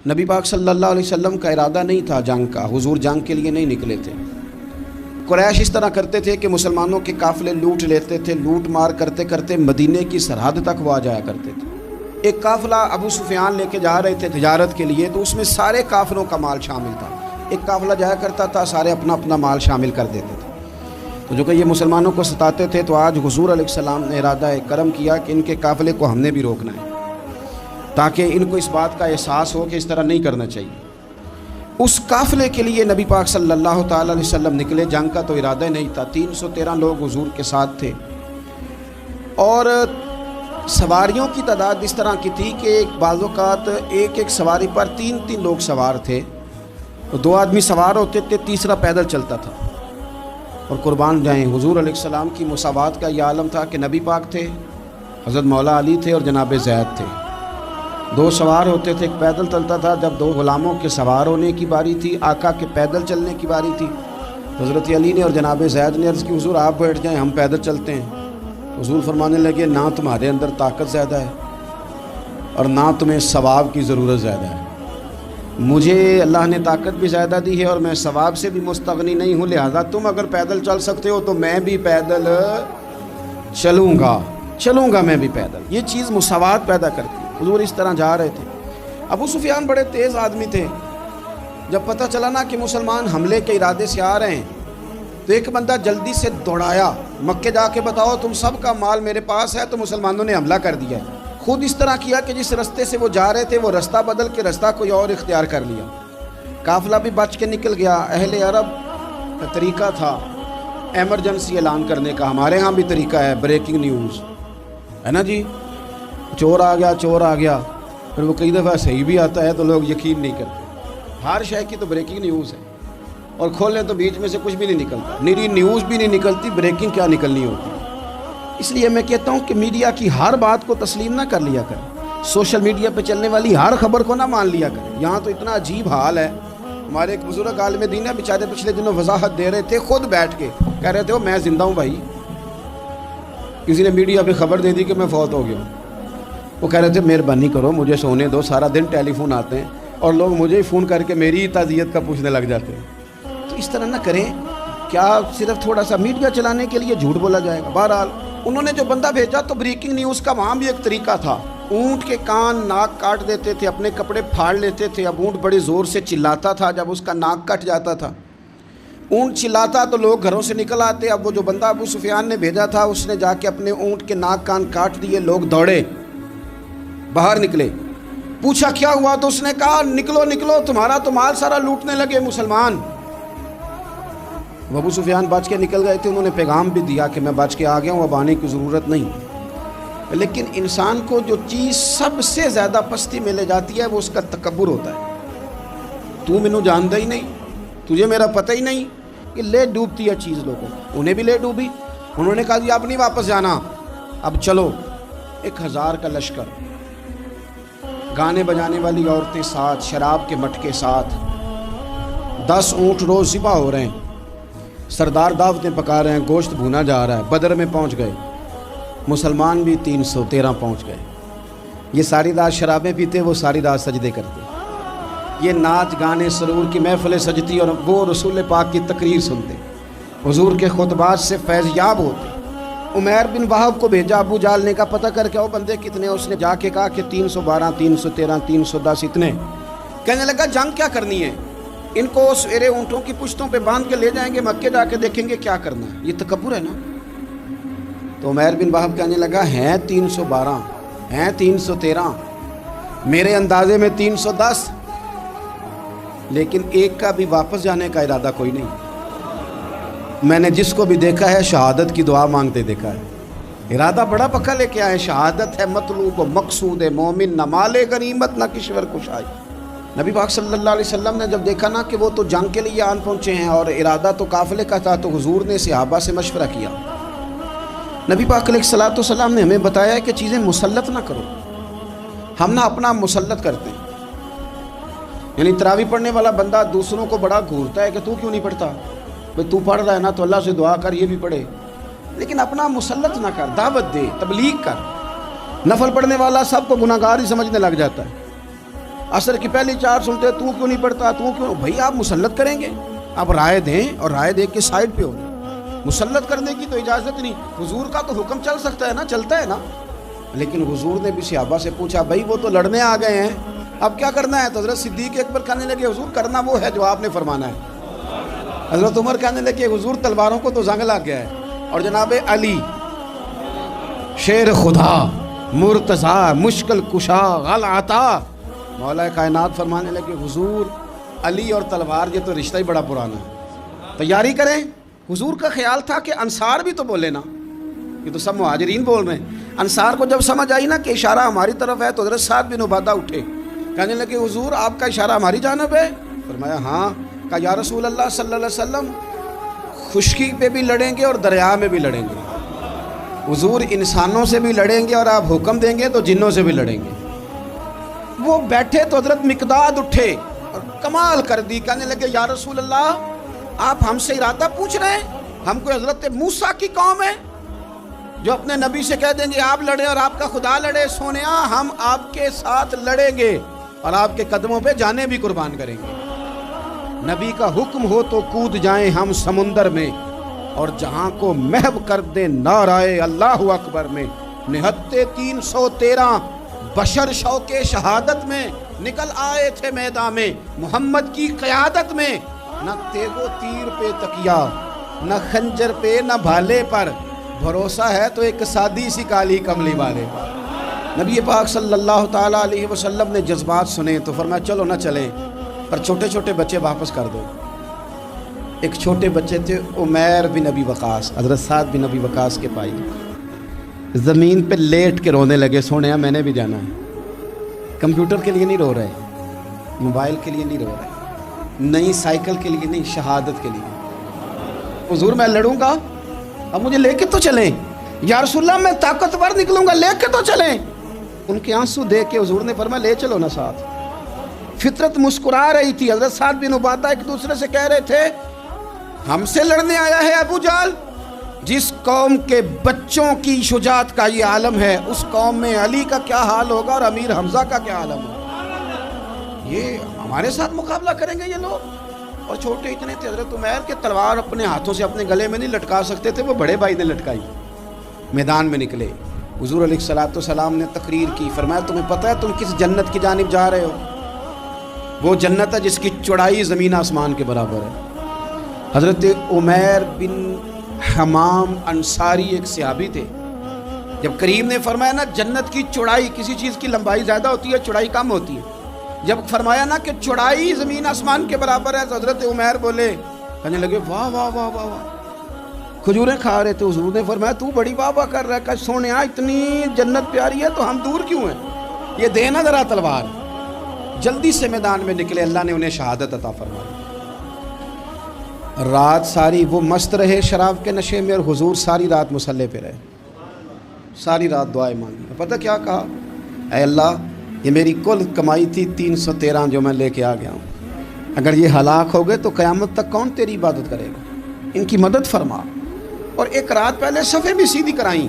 نبی پاک صلی اللہ علیہ وسلم کا ارادہ نہیں تھا جنگ کا، حضور جنگ کے لیے نہیں نکلے تھے۔ قریش اس طرح کرتے تھے کہ مسلمانوں کے قافلے لوٹ لیتے تھے، لوٹ مار کرتے کرتے مدینے کی سرحد تک وہ آ جایا کرتے تھے۔ ایک قافلہ ابو سفیان لے کے جا رہے تھے تجارت کے لیے، تو اس میں سارے قافلوں کا مال شامل تھا۔ ایک قافلہ جایا کرتا تھا، سارے اپنا اپنا مال شامل کر دیتے تھے۔ تو جو کہ یہ مسلمانوں کو ستاتے تھے، تو آج حضور علیہ السلام نے ارادہ کرم کیا کہ ان کے قافلے کو ہم نے بھی روکنا ہے، تاکہ ان کو اس بات کا احساس ہو کہ اس طرح نہیں کرنا چاہیے۔ اس قافلے کے لیے نبی پاک صلی اللہ تعالی علیہ وسلم نکلے، جنگ کا تو ارادہ نہیں تھا۔ 313 لوگ حضور کے ساتھ تھے، اور سواریوں کی تعداد اس طرح کی تھی کہ بعض اوقات ایک ایک سواری پر 3 لوگ سوار تھے، 2 آدمی سوار ہوتے تھے، تیسرا پیدل چلتا تھا۔ اور قربان جائیں، حضور علیہ السلام کی مساوات کا یہ عالم تھا کہ نبی پاک تھے، حضرت مولا علی تھے اور جناب زید تھے۔ 2 سوار ہوتے تھے، ایک پیدل چلتا تھا۔ جب 2 غلاموں کے سوار ہونے کی باری تھی، آقا کے پیدل چلنے کی باری تھی، حضرت علی نے اور جناب زید نے عرض کی حضور آپ بیٹھ جائیں، ہم پیدل چلتے ہیں۔ حضور فرمانے لگے نہ تمہارے اندر طاقت زیادہ ہے اور نہ تمہیں ثواب کی ضرورت زیادہ ہے، مجھے اللہ نے طاقت بھی زیادہ دی ہے اور میں ثواب سے بھی مستغنی نہیں ہوں، لہذا تم اگر پیدل چل سکتے ہو تو میں بھی پیدل چلوں گا میں بھی پیدل۔ یہ چیز مساوات پیدا کرتی ہے۔ حضور اس طرح جا رہے تھے۔ ابو سفیان بڑے تیز آدمی تھے، جب پتہ چلا نا کہ مسلمان حملے کے ارادے سے آ رہے ہیں، تو ایک بندہ جلدی سے دوڑایا، مکے جا کے بتاؤ تم سب کا مال میرے پاس ہے، تو مسلمانوں نے حملہ کر دیا ہے۔ خود اس طرح کیا کہ جس رستے سے وہ جا رہے تھے وہ رستہ بدل کے رستہ کوئی اور اختیار کر لیا۔ قافلہ بھی بچ کے نکل گیا۔ اہل عرب کا طریقہ تھا ایمرجنسی اعلان کرنے کا، ہمارے ہاں بھی طریقہ ہے، بریکنگ نیوز ہے نا جی، چور آ گیا، پھر وہ کئی دفعہ صحیح بھی آتا ہے تو لوگ یقین نہیں کرتے۔ ہر شے کی تو بریکنگ نیوز ہے، اور کھولیں تو بیچ میں سے کچھ بھی نہیں نکلتا، نیری نیوز بھی نہیں نکلتی، بریکنگ کیا نکلنی ہوتی ہے۔ اس لیے میں کہتا ہوں کہ میڈیا کی ہر بات کو تسلیم نہ کر لیا کریں، سوشل میڈیا پہ چلنے والی ہر خبر کو نہ مان لیا کریں۔ یہاں تو اتنا عجیب حال ہے، ہمارے ایک بزرگ عالم دین ہے، بیچارے پچھلے دنوں وضاحت دے رہے تھے، خود بیٹھ کے کہہ رہے تھے وہ میں زندہ ہوں بھائی، کسی نے میڈیا پہ خبر دے دی کہ میں فوت ہو گیا ہوں، وہ کہہ رہے تھے مہربانی کرو مجھے سونے دو، سارا دن ٹیلی فون آتے ہیں اور لوگ مجھے ہی فون کر کے میری ہی تعزیت کا پوچھنے لگ جاتے ہیں۔ تو اس طرح نہ کریں، کیا صرف تھوڑا سا میڈیا چلانے کے لیے جھوٹ بولا جائے گا؟ بہرحال انہوں نے جو بندہ بھیجا تو بریکنگ نیوز کا وہاں بھی ایک طریقہ تھا، اونٹ کے کان ناک کاٹ دیتے تھے، اپنے کپڑے پھاڑ لیتے تھے۔ اب اونٹ بڑے زور سے چلاتا تھا، جب اس کا ناک کٹ جاتا تھا، اونٹ چلاتا تو لوگ گھروں سے نکل آتے۔ اب وہ جو بندہ ابو سفیان نے بھیجا تھا، اس نے جا کے اپنے اونٹ کے ناک کان کاٹ دیے، لوگ دوڑے باہر نکلے، پوچھا کیا ہوا، تو اس نے کہا نکلو نکلو، تمہارا تو مال سارا لوٹنے لگے مسلمان۔ ابو سفیان بچ کے نکل گئے تھے، انہوں نے پیغام بھی دیا کہ میں بچ کے آ گیا ہوں، اب آنے کی ضرورت نہیں۔ لیکن انسان کو جو چیز سب سے زیادہ پستی میں لے جاتی ہے وہ اس کا تکبر ہوتا ہے۔ تو مینوں جانتا ہی نہیں، تجھے میرا پتہ ہی نہیں، کہ لے ڈوبتی ہے چیز لوگوں، انہیں بھی لے ڈوبی۔ انہوں نے کہا جی اب نہیں واپس جانا، اب چلو۔ 1000 کا لشکر، گانے بجانے والی عورتیں ساتھ، شراب کے مٹکے ساتھ، 10 اونٹ روز ذبح ہو رہے ہیں، سردار دعوتیں پکا رہے ہیں، گوشت بھونا جا رہا ہے۔ بدر میں پہنچ گئے، مسلمان بھی 313 پہنچ گئے۔ یہ ساری رات شرابیں پیتے، وہ ساری رات سجدے کرتے، یہ ناچ گانے سرور کی محفلیں سجتی، اور وہ رسول پاک کی تقریر سنتے، حضور کے خطبات سے فیض یاب ہوتے۔ عمیر بن وہب کو بھیجا ابو جہل نے، کا پتہ کر کے وہ بندے کتنے، اس نے جا کے کہا کہ 312 313 310 اتنے۔ کہنے لگا جنگ کیا کرنی ہے، ان کو سویرے اونٹوں کی پشتوں پہ باندھ کے لے جائیں گے، مکے جا کے دیکھیں گے کیا کرنا ہے۔ یہ تکبر ہے نا۔ تو عمیر بن وہب کہنے لگا ہیں 312 ہیں 313، میرے اندازے میں 310، لیکن ایک کا بھی واپس جانے کا ارادہ کوئی نہیں۔ میں نے جس کو بھی دیکھا ہے شہادت کی دعا مانگتے دیکھا ہے، ارادہ بڑا پکا لے کے آئے، شہادت ہے مطلوب و مقصود مومن، نہ مال غنیمت نہ کشور کشائی۔ نبی پاک صلی اللہ علیہ وسلم نے جب دیکھا نا کہ وہ تو جنگ کے لیے آن پہنچے ہیں اور ارادہ تو قافلے کا تھا، تو حضور نے صحابہ سے مشورہ کیا۔ نبی پاک علیہ الصلوۃ والسلام نے ہمیں بتایا کہ چیزیں مسلط نہ کرو، ہم نہ اپنا مسلط کرتے ہیں۔ یعنی تراویح پڑھنے والا بندہ دوسروں کو بڑا گھورتا ہے کہ تو کیوں نہیں پڑھتا، بھئی تو پڑھ رہا ہے نا تو اللہ سے دعا کر یہ بھی پڑھے، لیکن اپنا مسلط نہ کر، دعوت دے، تبلیغ کر۔ نفل پڑھنے والا سب کو گناہگار ہی سمجھنے لگ جاتا ہے، عصر کی پہلی 4 سنتے تو کیوں نہیں پڑھتا، تو کیوں؟ بھائی آپ مسلط کریں گے، آپ رائے دیں اور رائے دے کے سائڈ پہ ہو جائیں۔ مسلط کرنے کی تو اجازت نہیں، حضور کا تو حکم چل سکتا ہے نا، چلتا ہے نا۔ لیکن حضور نے بھی صحابہ سے پوچھا بھائی وہ تو لڑنے آ گئے ہیں، اب کیا کرنا ہے؟ تو حضرت صدیق اکبر کہنے لگے حضور کرنا وہ ہے جو آپ نے فرمانا ہے۔ حضرت عمر کہنے لگے حضور تلواروں کو تو زنگ لگ گیا ہے۔ اور جناب علی شیر خدا مرتضی مشکل کشا غل عطا مولا کائنات فرمانے لگے حضور علی اور تلوار یہ تو رشتہ ہی بڑا پرانا ہے، تیاری کریں۔ حضور کا خیال تھا کہ انصار بھی تو بولے نا، یہ تو سب مہاجرین بول رہے ہیں۔ انصار کو جب سمجھ آئی نا کہ اشارہ ہماری طرف ہے تو حضرت سعد بن عبادہ اٹھے، کہنے لگے حضور آپ کا اشارہ ہماری جانب ہے؟ فرمایا ہاں۔ کہا یا رسول اللہ صلی اللہ علیہ وسلم خشکی پہ بھی لڑیں گے اور دریا میں بھی لڑیں گے۔ حضور انسانوں سے بھی لڑیں گے اور آپ حکم دیں گے تو جنوں سے بھی لڑیں گے۔ وہ بیٹھے تو حضرت مقداد اٹھے اور کمال کر دی، کہنے لگے یا رسول اللہ آپ ہم سے ارادہ پوچھ رہے ہیں؟ ہم کوئی حضرت موسیٰ کی قوم ہے جو اپنے نبی سے کہہ دیں گے آپ لڑیں اور آپ کا خدا لڑے؟ سونیا ہم آپ کے ساتھ لڑیں گے اور آپ کے قدموں پہ جانیں بھی قربان کریں گے۔ نبی کا حکم ہو تو کود جائیں ہم سمندر میں اور جہاں کو محو کر دیں نعرہ اللہ اکبر میں۔ نہتے 313 بشر شوق شہادت میں نکل آئے تھے میدان میں، محمد کی قیادت میں نہ تیغ و تیر پہ تکیا، نہ خنجر پہ نہ بھالے پر، بھروسہ ہے تو ایک سادی سی کالی کملی والے پر۔ نبی پاک صلی اللہ تعالیٰ علیہ وسلم نے جذبات سنے تو فرمایا چلو نہ چلیں، پر چھوٹے چھوٹے بچے واپس کر دو۔ ایک چھوٹے بچے تھے عمیر بن ابی وقاص، حضرت سعد بن ابی وقاص کے بھائی، زمین پہ لیٹ کے رونے لگے، سونے میں نے بھی جانا ہے۔ کمپیوٹر کے لیے نہیں رو رہے، موبائل کے لیے نہیں رو رہے، نئی سائیکل کے لیے نہیں، شہادت کے لیے۔ حضور میں لڑوں گا، اب مجھے لے کے تو چلیں۔ یا رسول اللہ میں طاقتور نکلوں گا، لے کے تو چلیں۔ ان کے آنسو دیکھ کے حضور نے فرمایا لے چلو نا ساتھ۔ فطرت مسکرا رہی تھی۔ حضرت سعد بن عبادہ ایک دوسرے سے کہہ رہے تھے ہم سے لڑنے آیا ہے ابو جہل، جس قوم کے بچوں کی شجاعت کا یہ عالم ہے اس قوم میں علی کا کیا حال ہوگا اور امیر حمزہ کا کیا عالم ہوگا؟ یہ ہمارے ساتھ مقابلہ کریں گے یہ لوگ؟ اور چھوٹے اتنے تھے، حضرت عمیر کے تلوار اپنے ہاتھوں سے اپنے گلے میں نہیں لٹکا سکتے تھے، وہ بڑے بھائی نے لٹکائی۔ میدان میں نکلے، حضور علیہ الصلوۃ نے تقریر کی، فرمایا تمہیں پتہ ہے تم کس جنت کی جانب جا رہے ہو؟ وہ جنت ہے جس کی چوڑائی زمین آسمان کے برابر ہے۔ حضرت عمیر بن حمام انصاری ایک صحابی تھے، جب کریم نے فرمایا نا جنت کی چوڑائی، کسی چیز کی لمبائی زیادہ ہوتی ہے چوڑائی کم ہوتی ہے، جب فرمایا نا کہ چوڑائی زمین آسمان کے برابر ہے تو حضرت عمیر بولے، کہنے لگے واہ واہ واہ واہ واہ، کھجوریں کھا رہے تھے۔ حضور نے فرمایا تو بڑی واہ واہ کر رہا ہے، کہ سونیا اتنی جنت پیاری ہے تو ہم دور کیوں ہیں؟ یہ دینا ذرا تلوار۔ جلدی سے میدان میں نکلے، اللہ نے انہیں شہادت عطا فرمائی۔ رات ساری وہ مست رہے شراب کے نشے میں، اور حضور ساری رات مصلی پہ رہے، ساری رات دعائیں مانگی۔ پتہ کیا کہا؟ اے اللہ یہ میری کل کمائی تھی 313 جو میں لے کے آ گیا ہوں، اگر یہ ہلاک ہو گئے تو قیامت تک کون تیری عبادت کرے گا؟ ان کی مدد فرما۔ اور ایک رات پہلے صفیں بھی سیدھی کرائیں،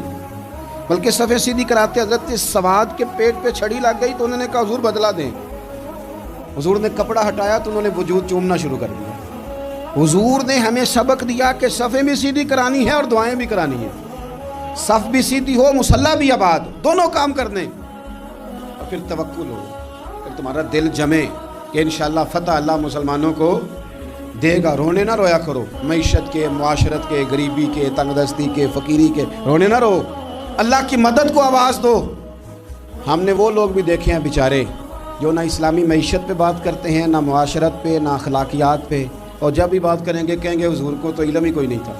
بلکہ صفیں سیدھی کراتے حضرت سواد کے پیٹ پہ چھڑی لگ گئی تو انہوں نے کہا حضور بدلا دیں۔ حضور نے کپڑا ہٹایا تو انہوں نے وجود چومنا شروع کر دیا۔ حضور نے ہمیں سبق دیا کہ صفیں بھی سیدھی کرانی ہے اور دعائیں بھی کرانی ہیں، صف بھی سیدھی ہو مصلی بھی آباد، دونوں کام کرنے، اور پھر توکل ہو، پھر تمہارا دل جمے کہ انشاءاللہ فتح اللہ مسلمانوں کو دے گا۔ رونے نہ رویا کرو، معیشت کے، معاشرت کے، غریبی کے، تنگ دستی کے، فقیری کے، رونے نہ رو، اللہ کی مدد کو آواز دو۔ ہم نے وہ لوگ بھی دیکھے ہیں بیچارے جو نہ اسلامی معیشت پہ بات کرتے ہیں، نہ معاشرت پہ، نہ اخلاقیات پہ، اور جب بھی بات کریں گے کہیں گے حضور کو تو علم ہی کوئی نہیں تھا،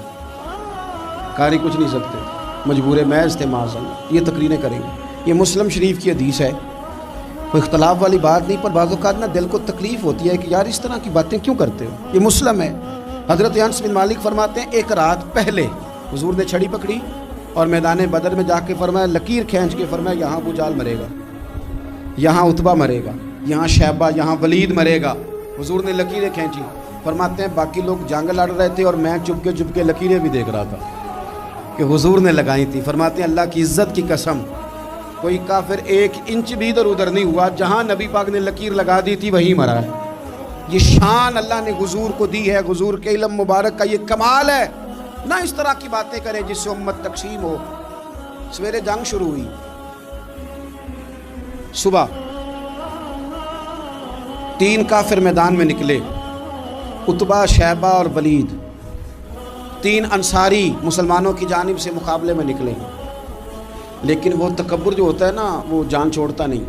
کاری کچھ نہیں سکتے، مجبور محض تھے معاذ اللہ۔ یہ تقریریں کریں گے۔ یہ مسلم شریف کی حدیث ہے، کوئی اختلاف والی بات نہیں، پر بعض اوقات نا دل کو تکلیف ہوتی ہے کہ یار اس طرح کی باتیں کیوں کرتے ہو، یہ مسلم ہے۔ حضرت انس بن مالک فرماتے ہیں ایک رات پہلے حضور نے چھڑی پکڑی اور میدان بدر میں جا کے فرمایا، لکیر کھینچ کے فرمایا یہاں ابو جہل مرے گا، یہاں عتبہ مرے گا، یہاں شیبہ، یہاں ولید مرے گا۔ حضور نے لکیریں کھینچی۔ فرماتے ہیں باقی لوگ جنگ لڑ رہے تھے اور میں چپ کے لکیریں بھی دیکھ رہا تھا کہ حضور نے لگائی تھی۔ فرماتے ہیں اللہ کی عزت کی قسم کوئی کافر 1 انچ بھی ادھر ادھر نہیں ہوا، جہاں نبی پاک نے لکیر لگا دی تھی وہیں مرا ہے۔ یہ شان اللہ نے حضور کو دی ہے، حضور کے علم مبارک کا یہ کمال ہے۔ نہ اس طرح کی باتیں کریں جس سے امت تقسیم ہو۔ سویرے جنگ شروع ہوئی، صبح 3 کافر میدان میں نکلے، عتبہ، شیبہ اور ولید، 3 انصاری مسلمانوں کی جانب سے مقابلے میں نکلے۔ لیکن وہ تکبر جو ہوتا ہے نا، وہ جان چھوڑتا نہیں۔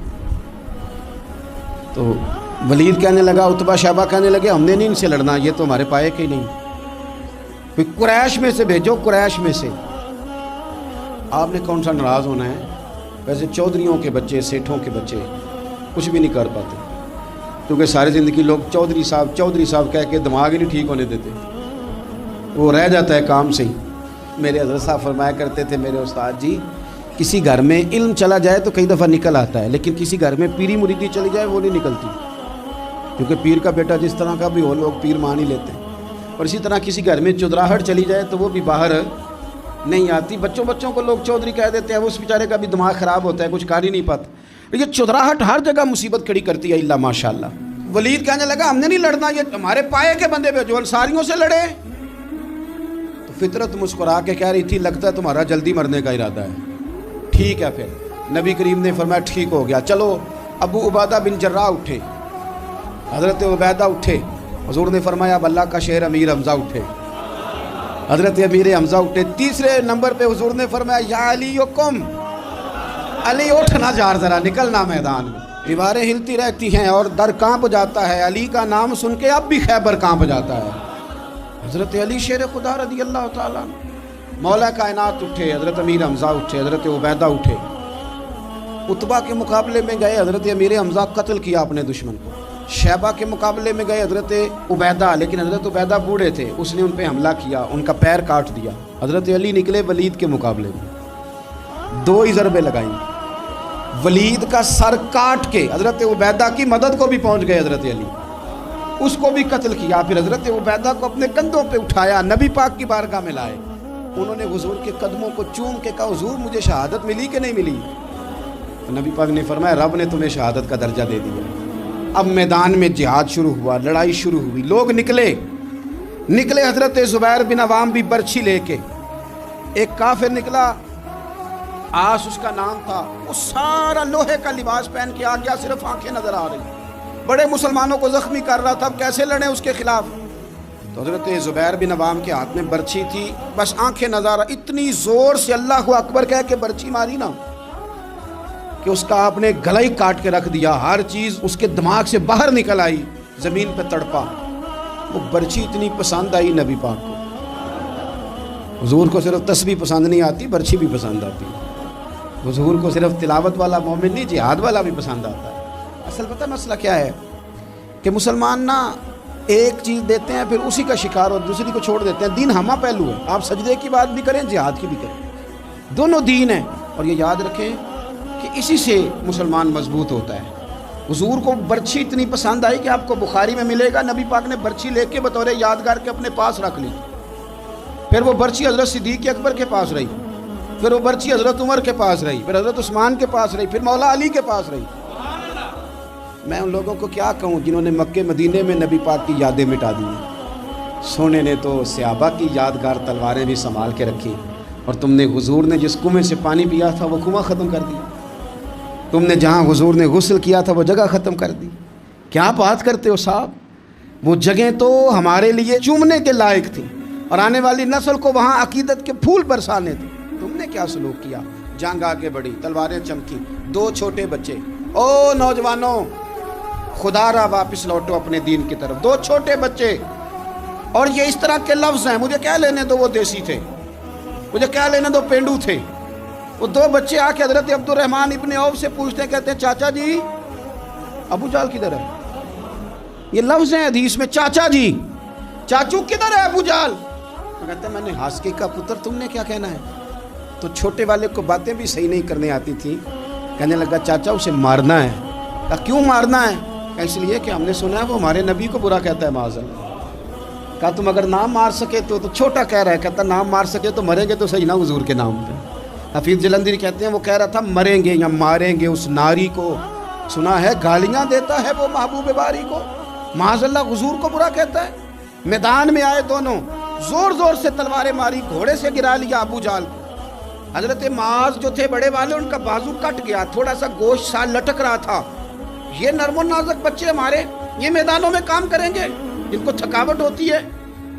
تو ولید کہنے لگا، عتبہ شیبہ کہنے لگے ہم نے نہیں ان سے لڑنا، یہ تو ہمارے پائے کے ہی نہیں، کوئی قریش میں سے بھیجو، قریش میں سے۔ آپ نے کون سا ناراض ہونا ہے؟ ویسے چودھریوں کے بچے، سیٹھوں کے بچے کچھ بھی نہیں کر پاتے، کیونکہ ساری زندگی لوگ چودھری صاحب کہہ کے دماغ ہی نہیں ٹھیک ہونے دیتے، وہ رہ جاتا ہے کام سے ہی۔ میرے حضرت صاحب فرمایا کرتے تھے، میرے استاد جی، کسی گھر میں علم چلا جائے تو کئی دفعہ نکل آتا ہے، لیکن کسی گھر میں پیری مریدی چلی جائے وہ نہیں نکلتی، کیونکہ پیر کا بیٹا جس طرح کا بھی ہو لوگ پیر مان ہی لیتے ہیں۔ اور اسی طرح کسی گھر میں چودراہٹ چلی جائے تو وہ بھی باہر نہیں آتی۔ بچوں کو لوگ چودھری کہہ دیتے ہیں، اس بیچارے کا بھی دماغ خراب ہوتا ہے، کچھ کر ہی نہیں پاتا۔ یہ چودراہٹ ہر جگہ مصیبت کھڑی کرتی ہے، اللہ ماشاءاللہ۔ ولید کہنے لگا ہم نے نہیں لڑنا، یہ ہمارے پائے کے بندے پہ جو انصاریوں سے لڑے۔ تو فطرت مسکرا کے کہہ رہی تھی لگتا ہے تمہارا جلدی مرنے کا ارادہ ہے، ٹھیک ہے۔ پھر نبی کریم نے فرمایا ٹھیک ہو گیا، چلو۔ ابو عبیدہ بن جراح اٹھے، حضرت عبیدہ اٹھے، حضور نے فرمایا اب اللہ کا شہر امیر حمزہ اٹھے، حضرت امیر حمزہ اٹھے۔ تیسرے نمبر پہ حضور نے فرمایا یا علی یکم، علی اٹھنا جار ذرا، نکلنا میدان میں۔ دیواریں ہلتی رہتی ہیں اور در کانپ جاتا ہے، علی کا نام سن کے اب بھی خیبر کانپ جاتا ہے۔ حضرت علی شیر خدا رضی اللہ تعالیٰ عنہ، مولا کائنات اٹھے، حضرت امیر حمزہ اٹھے، حضرت عبیدہ اٹھے۔ عتبہ کے مقابلے میں گئے، حضرت امیر حمزہ قتل کیا اپنے دشمن کو۔ شیبہ کے مقابلے میں گئے حضرت عبیدہ، لیکن حضرت عبیدہ بوڑھے تھے، اس نے ان پہ حملہ کیا، ان کا پیر کاٹ دیا۔ حضرت علی نکلے ولید کے مقابلے میں، 2 ہی ضربیں لگائیں، ولید کا سر کاٹ کے حضرت عبیدہ کی مدد کو بھی پہنچ گئے حضرت علی، اس کو بھی قتل کیا۔ پھر حضرت عبیدہ کو اپنے کندھوں پہ اٹھایا، نبی پاک کی بارگاہ میں لائے، انہوں نے حضور کے قدموں کو چوم کے کہا حضور مجھے شہادت ملی کہ نہیں ملی؟ نبی پاک نے فرمایا رب نے تمہیں شہادت کا درجہ دے دیا۔ اب میدان میں جہاد شروع ہوا، لڑائی شروع ہوئی، لوگ نکلے۔ حضرت زبیر بن عوام بھی برچھی لے کے، ایک کافر نکلا، آس اس کا نام تھا، وہ سارا لوہے کا لباس پہن کے آ گیا، صرف آنکھیں نظر آ رہی، بڑے مسلمانوں کو زخمی کر رہا تھا، اب کیسے لڑیں اس کے خلاف؟ تو حضرت زبیر بن عوام کے ہاتھ میں برچھی تھی، بس آنکھیں نظر، اتنی زور سے اللہ اکبر کہہ کے برچھی ماری نا کہ اس کا آپ نے گلا ہی کاٹ کے رکھ دیا، ہر چیز اس کے دماغ سے باہر نکل آئی، زمین پہ تڑپا۔ وہ برچھی اتنی پسند آئی نبی پاک کو، حضور کو صرف تسبیح پسند نہیں آتی، برچھی بھی پسند آتی، حضور کو صرف تلاوت والا مومن نہیں، جہاد والا بھی پسند آتا ہے۔ اصل پتہ مسئلہ کیا ہے کہ مسلمان نا ایک چیز دیتے ہیں پھر اسی کا شکار اور دوسری کو چھوڑ دیتے ہیں۔ دین ہمہ پہلو ہے، آپ سجدے کی بات بھی کریں، جہاد کی بھی کریں، دونوں دین ہیں۔ اور یہ یاد رکھیں کہ اسی سے مسلمان مضبوط ہوتا ہے۔ حضور کو برچھی اتنی پسند آئی کہ آپ کو بخاری میں ملے گا، نبی پاک نے برچھی لے کے بطور یادگار کے اپنے پاس رکھ لی، پھر وہ برچھی حضرت صدیق اکبر کے پاس رہی، پھر وہ برچھی حضرت عمر کے پاس رہی، پھر حضرت عثمان کے پاس رہی، پھر مولا علی کے پاس رہی۔ میں ان لوگوں کو کیا کہوں جنہوں نے مکے مدینے میں نبی پاک کی یادیں مٹا دی ہیں۔ سونے نے تو صحابہ کی یادگار تلواریں بھی سنبھال کے رکھی، اور تم نے حضور نے جس کنویں سے پانی پیا تھا وہ کنواں ختم کر دیا، تم نے جہاں حضور نے غسل کیا تھا وہ جگہ ختم کر دی۔ کیا بات کرتے ہو صاحب، وہ جگہیں تو ہمارے لیے چومنے کے لائق تھیں اور آنے والی نسل کو وہاں عقیدت کے پھول برسانے تھے۔ تم نے کیا سلوک کیا؟ جنگ آگے بڑھی، تلواریں چمکی، 2 چھوٹے بچے، او نوجوانوں خدا را واپس لوٹو اپنے دین کی طرف، 2 چھوٹے بچے، اور یہ اس طرح کے لفظ ہیں، مجھے کیا لینے دو وہ دیسی تھے، مجھے کیا لینے دو پینڈو تھے۔ وہ 2 بچے آ کے حضرت عبد الرحمن ابن عوف سے پوچھتے ہیں، کہتے ہیں چاچا جی ابو جال کدھر ہے؟ یہ لفظ ہیں حدیث میں، چاچا جی، چاچو کدھر ہے ابو جال؟ تو کہتے ہیں میں نے ہاسکی کا پتر، تم نے کیا کہنا ہے؟ تو چھوٹے والے کو باتیں بھی صحیح نہیں کرنے آتی تھی، کہنے لگا چاچا اسے مارنا ہے۔ کہا کیوں مارنا ہے؟ کہا اس لیے کہ ہم نے سنا ہے وہ ہمارے نبی کو برا کہتا ہے معاذ اللہ۔ کہا تم اگر نام مار سکے تو چھوٹا کہہ رہا ہے، کہتا نام مار سکے تو مریں گے تو صحیح نا حضور کے نام پہ۔ حفیظ جلندری کہتے ہیں وہ کہہ رہا تھا مریں گے یا ماریں گے اس ناری کو، سنا ہے گالیاں دیتا ہے وہ محبوب باری کو، معاذ اللہ حضور کو برا کہتا ہے۔ میدان میں آئے دونوں، زور زور سے تلواریں ماری، گھوڑے سے گرا لیا ابو جہل کو۔ حضرت معاذ جو تھے بڑے والے، ان کا بازو کٹ گیا، تھوڑا سا گوشت سا لٹک رہا تھا۔ یہ نرم و نازک بچے ہمارے، یہ میدانوں میں کام کریں گے؟ جن کو تھکاوٹ ہوتی ہے،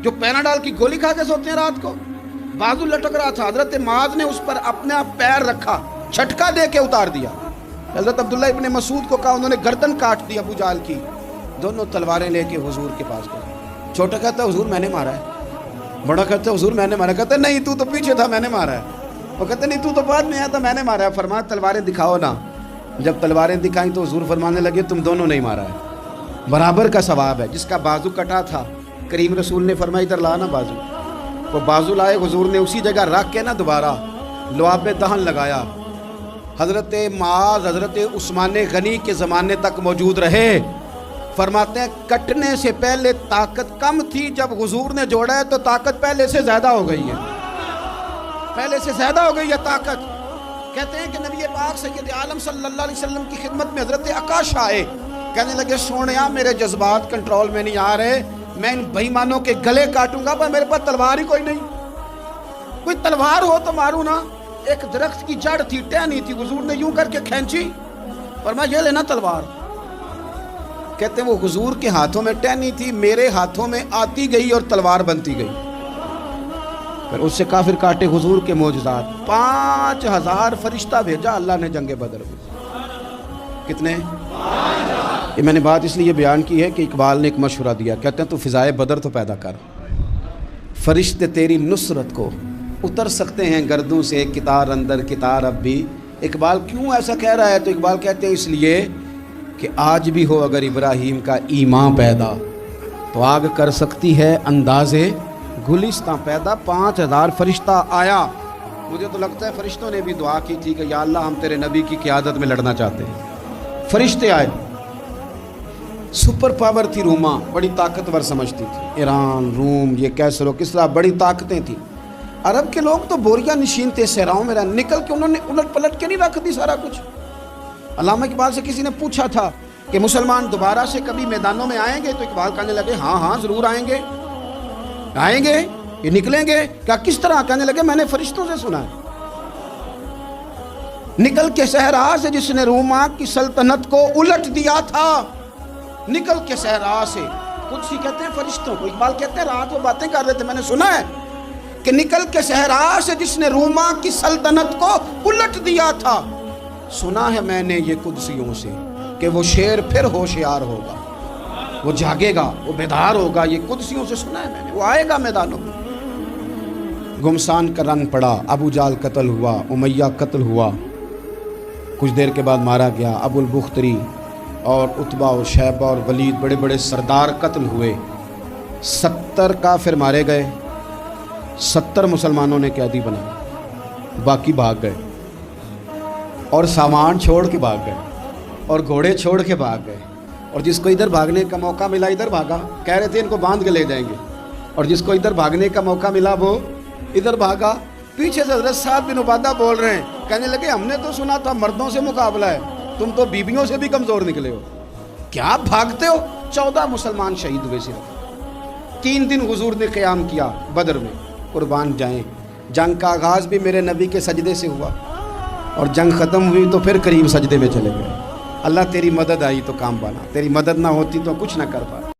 جو پیناڈال کی گولی کھا کے سوتے ہیں رات کو، بازو لٹک رہا تھا۔ حضرت معاذ نے اس پر اپنا پیر رکھا، جھٹکا دے کے اتار دیا۔ حضرت عبداللہ ابن مسعود کو کہا، انہوں نے گردن کاٹ دی ابو جہل کی۔ دونوں تلواریں لے کے حضور کے پاس گئے۔ چھوٹا کہتا ہے حضور میں نے مارا ہے، بڑا کہتا ہے حضور میں نے مارا ہے۔ کہتا ہے نہیں تو پیچھے تھا، میں نے مارا ہے۔ وہ کہتے نہیں تو بعد میں آیا تھا، میں نے مارا ہے۔ فرمایا تلواریں دکھاؤ نا۔ جب تلواریں دکھائیں تو حضور فرمانے لگے تم دونوں نہیں مارا ہے، برابر کا ثواب ہے۔ جس کا بازو کٹا تھا کریم رسول نے فرمایا ادھر لانا بازو، وہ بازو لائے، حضور نے اسی جگہ رکھ کے نا دوبارہ لعاب دہن لگایا۔ حضرت معاذ حضرت عثمان غنی کے زمانے تک موجود رہے۔ فرماتے ہیں کٹنے سے پہلے طاقت کم تھی، جب حضور نے جوڑا ہے تو طاقت پہلے سے زیادہ ہو گئی ہے، پہلے سے زیادہ ہو گئی ہے طاقت۔ کہتے ہیں کہ نبی پاک سید عالم صلی اللہ علیہ وسلم کی خدمت میں حضرت آکاش آئے، کہنے لگے سونیا میرے جذبات کنٹرول میں نہیں آ رہے، میں ان بے ایمانوں کے گلے کاٹوں گا، پر میرے پاس تلوار ہی کوئی نہیں، کوئی تلوار ہو تو ماروں نا۔ ایک درخت کی جڑ تھی، ٹہنی تھی، حضور نے یوں کر کے کھینچی، فرمایا یہ لینا تلوار۔ کہتے ہیں وہ حضور کے ہاتھوں میں ٹہنی تھی، میرے ہاتھوں میں آتی گئی اور تلوار بنتی گئی۔ پھر اس سے کافر کاٹے حضور کے معجزات۔ 5000 فرشتہ بھیجا اللہ نے جنگ بدر میں۔ کتنے؟ یہ میں نے بات اس لیے بیان کی ہے کہ اقبال نے ایک مشورہ دیا، کہتے ہیں تو فضائے بدر تو پیدا کر، فرشتے تیری نصرت کو اتر سکتے ہیں گردوں سے، کتار اندر کتار اب بھی۔ اقبال کیوں ایسا کہہ رہا ہے؟ تو اقبال کہتے ہیں اس لیے کہ آج بھی ہو اگر ابراہیم کا ایمان پیدا تو آگ کر سکتی ہے اندازے گلستاں پیدا۔ 5000 فرشتہ آیا۔ مجھے تو لگتا ہے فرشتوں نے بھی دعا کی تھی کہ یا اللہ ہم تیرے نبی کی قیادت میں لڑنا چاہتے ہیں۔ فرشتے آئے، سپر پاور تھی روما، بڑی طاقتور سمجھتی تھی، ایران، روم، یہ کیسر و کسرا، بڑی طاقتیں تھیں۔ عرب کے لوگ تو بوریا نشین تھے، صحراؤں میں نکل کے انہوں نے الٹ پلٹ کے نہیں رکھ دی سارا کچھ۔ علامہ اقبال سے کسی نے پوچھا تھا کہ مسلمان دوبارہ سے کبھی میدانوں میں آئیں گے؟ تو اقبال کہنے لگے ہاں ہاں ضرور آئیں گے، آئیں گے، یہ نکلیں گے۔ کیا کس طرح؟ کہنے لگے میں نے فرشتوں سے سنا ہے، نکل کے صحرا سے جس نے روما کی سلطنت کو الٹ دیا تھا، نکل کے صحرا سے۔ قدسی کہتے ہیں فرشتوں کو، اقبال کہتے ہیں رات وہ باتیں کر رہے تھے، میں نے سنا ہے کہ نکل کے صحرا سے جس نے روما کی سلطنت کو الٹ دیا تھا، سنا ہے میں نے یہ قدسیوں سے کہ وہ شیر پھر ہوشیار ہوگا، وہ جاگے گا، وہ بیدار ہوگا۔ یہ قدسیوں سے سنا ہے میں نے، وہ آئے گا میدانوں میں۔ گمسان کا رنگ پڑا، ابو جہل قتل ہوا، امیہ قتل ہوا، کچھ دیر کے بعد مارا گیا۔ ابو البختری اور عتبہ اور شیبہ اور ولید بڑے بڑے سردار قتل ہوئے۔ 70 کافر مارے گئے، 70 مسلمانوں نے قیدی بنائے، باقی بھاگ گئے، اور سامان چھوڑ کے بھاگ گئے، اور گھوڑے چھوڑ کے بھاگ گئے، اور جس کو ادھر بھاگنے کا موقع ملا ادھر بھاگا، کہہ رہے تھے ان کو باندھ کے لے جائیں گے، اور جس کو ادھر بھاگنے کا موقع ملا وہ ادھر بھاگا۔ پیچھے سے حضرت سعد بن عبادہ بول رہے ہیں، کہنے لگے ہم نے تو سنا تھا مردوں سے مقابلہ ہے، تم تو بیویوں سے بھی کمزور نکلے ہو، کیا بھاگتے ہو؟ 14 مسلمان شہید ہوئے صرف۔ 3 دن حضور نے قیام کیا بدر میں، قربان جائیں۔ جنگ کا آغاز بھی میرے نبی کے سجدے سے ہوا، اور جنگ ختم ہوئی تو پھر کریم سجدے میں چلے گئے۔ اللہ تیری مدد آئی تو کام بنا، تیری مدد نہ ہوتی تو کچھ نہ کر پاتا۔